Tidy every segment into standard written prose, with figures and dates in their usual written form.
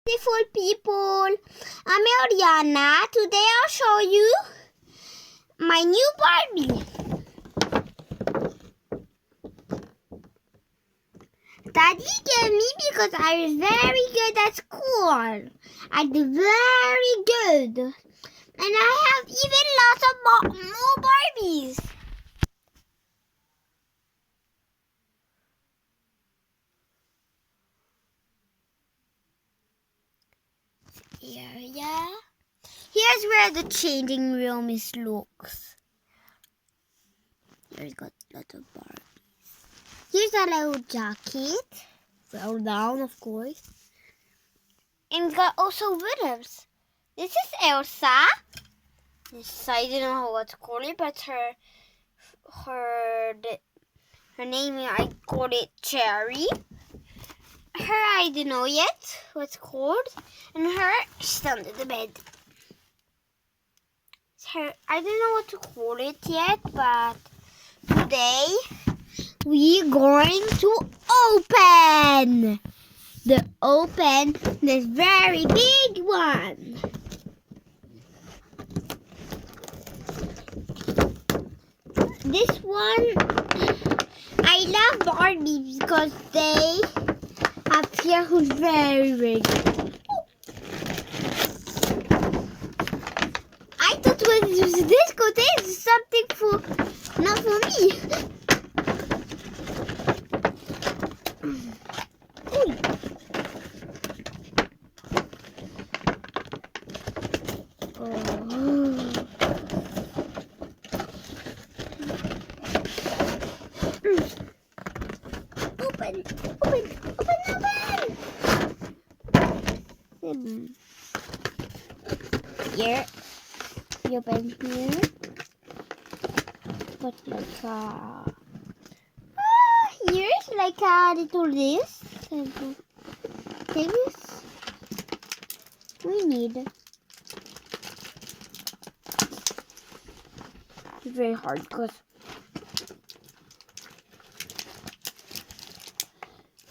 Beautiful people, I'm Oriana. Today I'll show you my new Barbie. Daddy gave me because I was very good at school. I did very good. And I have even lots of more Barbies. Yeah. Here's where the changing room looks. Here's got lots of Barbies. Here's a little jacket. Well down, of course. And it's got also rhythms. This is Elsa. This, I don't know what to call it, but her name, I call it Cherry. Her, I don't know yet what's called. And her, she's under the bed. Her, I don't know what to call it yet, but today we're going to open this very big one. This one, I love Barbies because they have hair who's very, very good. I thought it was disco. This is something for, not for me. Open. Here. You open here. But like here's like a little this. Things we need. It's very hard because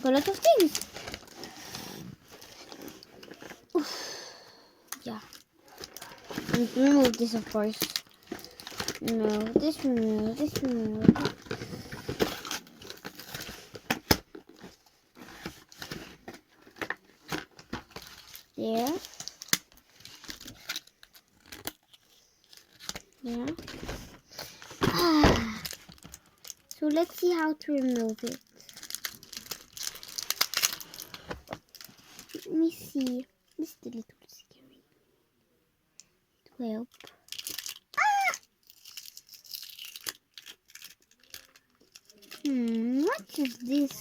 a lot of things. Yeah. And remove this, of course. Remove this. There. Yeah. So let's see how to remove it. Let me see. This is a little scary. 12. What is this?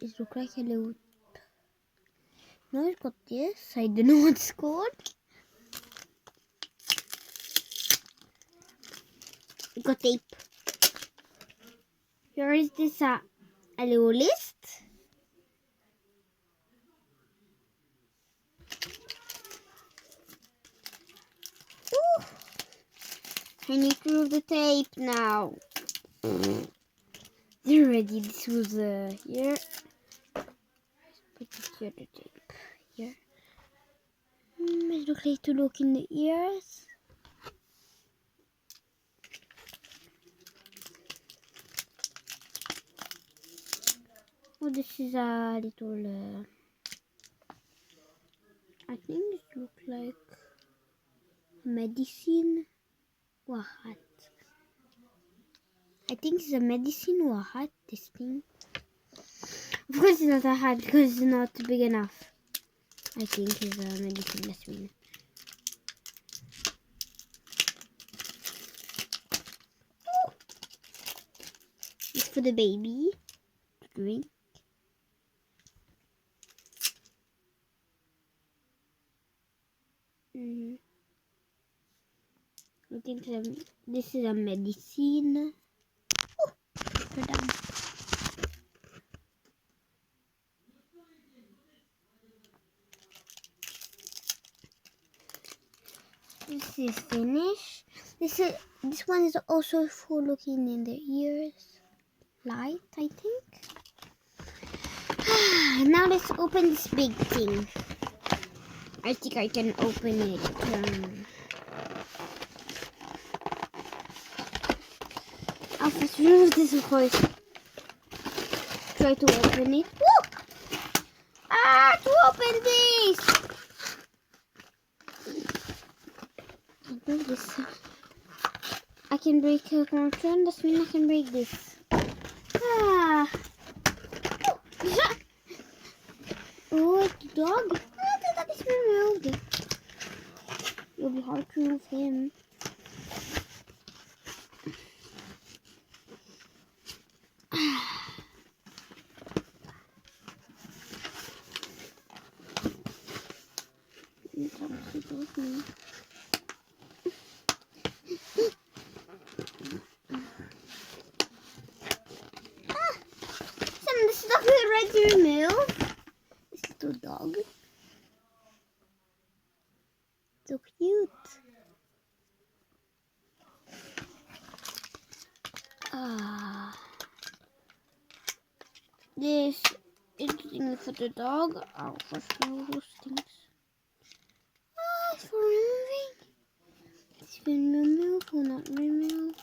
It looks like a little. No, it's got this. I don't know what it's called. It got tape. Here is this a little list. Ooh. I need to remove the tape now. Already, this was here. Put here the tape here. It looks like to look in the ears. Oh, this is a little. I think it looks like medicine or a hat. I think it's a medicine or a hat, this thing. Of course it's not a hat because it's not big enough. I think it's a medicine, let's read. It's for the baby to drink. I think this is a medicine. Oh, we're done. This is finished. This one is also for looking in the ears. Light, I think. Now let's open this big thing. I think I can open it. I'll first remove this first. Try to open it. Woo! To open this! I do this. I can break a carton. That means I can break this. Oh, it's the dog. The dog is removed. It'll be hard to remove him. Some of the stuff we're ready to remove. This little dog. So cute. This is the thing for the dog. I'll first remove those things. It's for removing. It's been removed or not removed.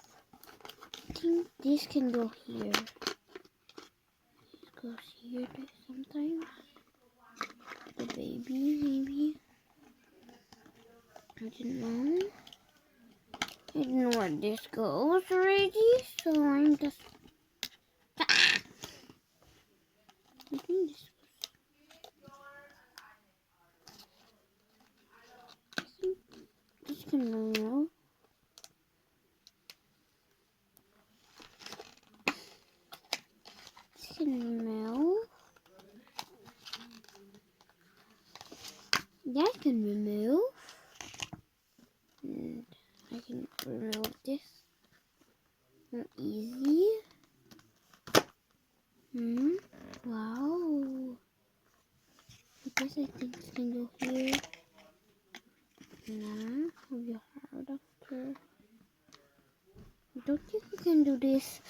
I think this can go here. It goes here sometimes. The baby, maybe. I don't know. I don't know where this goes already, so I'm just. I think this goes. This can remove. This can remove. That can remove. And I can remove this. Not easy. Wow. I guess I think it can go here. Nah, it'll be hard after. I don't think we can do this.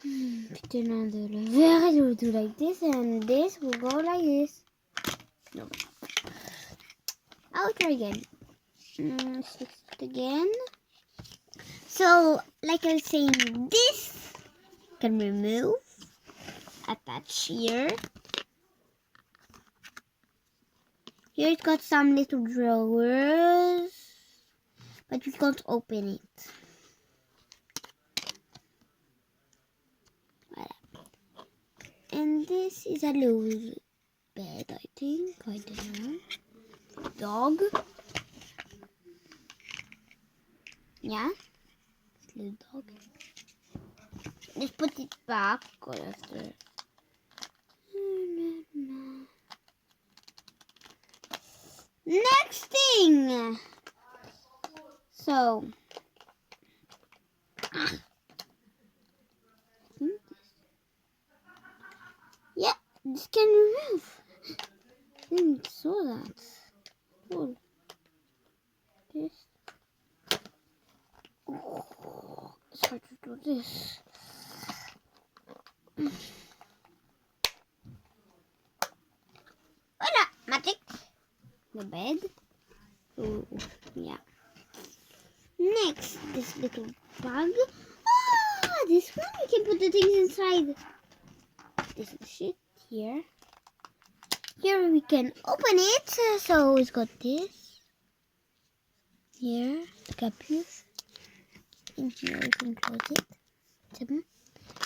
Put it on the lever. We'll do like this, and this will go like this. No. I'll try again. Let's fix it again. So, like I was saying, this can remove. Attach here. Here it's got some little drawers, but we can't open it. Voilà. And this is a little bed, I think. I don't know. Dog. Yeah. This little dog. Let's put it back. After. Next thing. So. Yeah, this can remove. I didn't saw that. Cool. This. Oh, it's hard to do this. Voila, magic. The bed. Oh, yeah. Next, this little bag. This one we can put the things inside. This is shit here. Here we can open it. So it's got this. Here, the caboose. In here we can close it.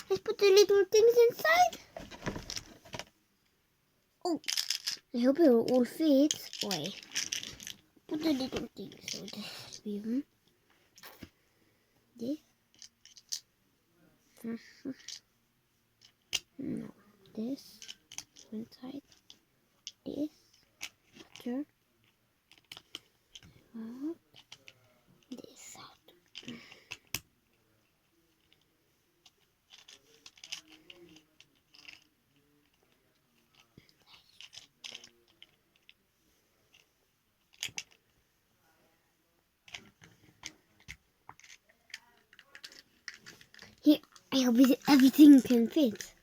Let's put the little things inside. Oh, I hope it will all fit. Wait. Put the little things. So this be this. No, this inside. This here. Out. This out. Here, I hope everything can fit.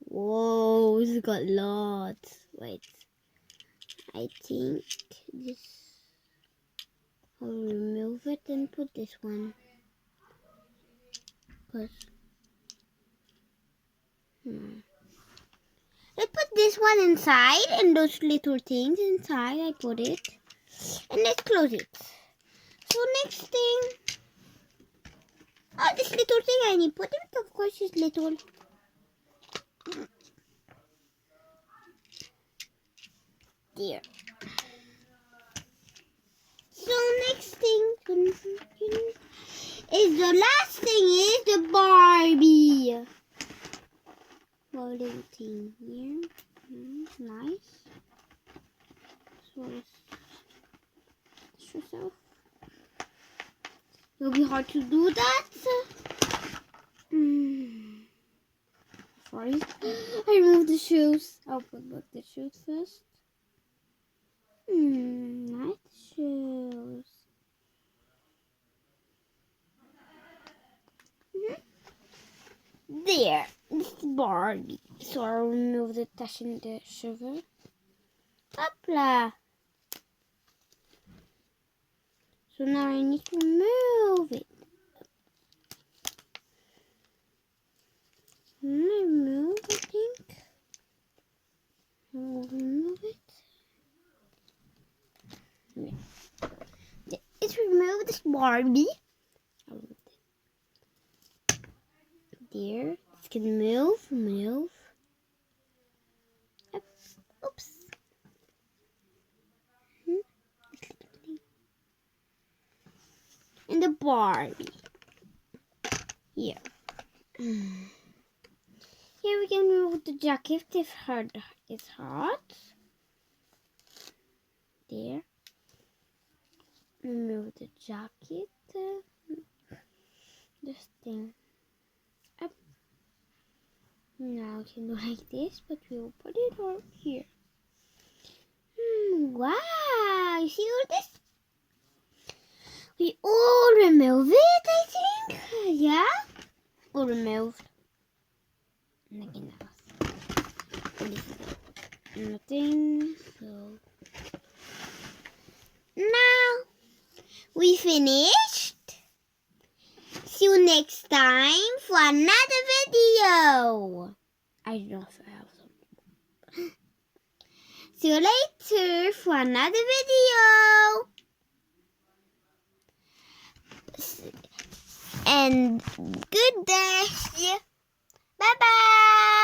Whoa. it's got lots. Wait. I think this. I'll remove it and put this one. Let's put this one inside and those little things inside. I put it. And let's close it. So next thing. Oh, this little thing I need to put it. Of course it's little. There. So next thing is the last thing is the Barbie. Little thing here. Nice. So it's yourself. It'll be hard to do that. Sorry. I removed the shoes. I'll put back the shoes first. Nice shoes. There. This is Barbie. So I'll remove the tash and the sugar. Hopla. So now I need to move it. Remove, I think. I'll remove it. Let's remove this Barbie. I'll remove it. There. This can move. Oops. And the Barbie. Here. Here we can remove the jacket if it's hot. There. Remove the jacket. This thing up. Now we can do like this, but we'll put it over here. Wow! You see all this? We all remove it, I think. Yeah? All removed. Nothing. So now we finished. See you next time for another video. I don't know if I have some. See you later for another video. And good day. Bye bye.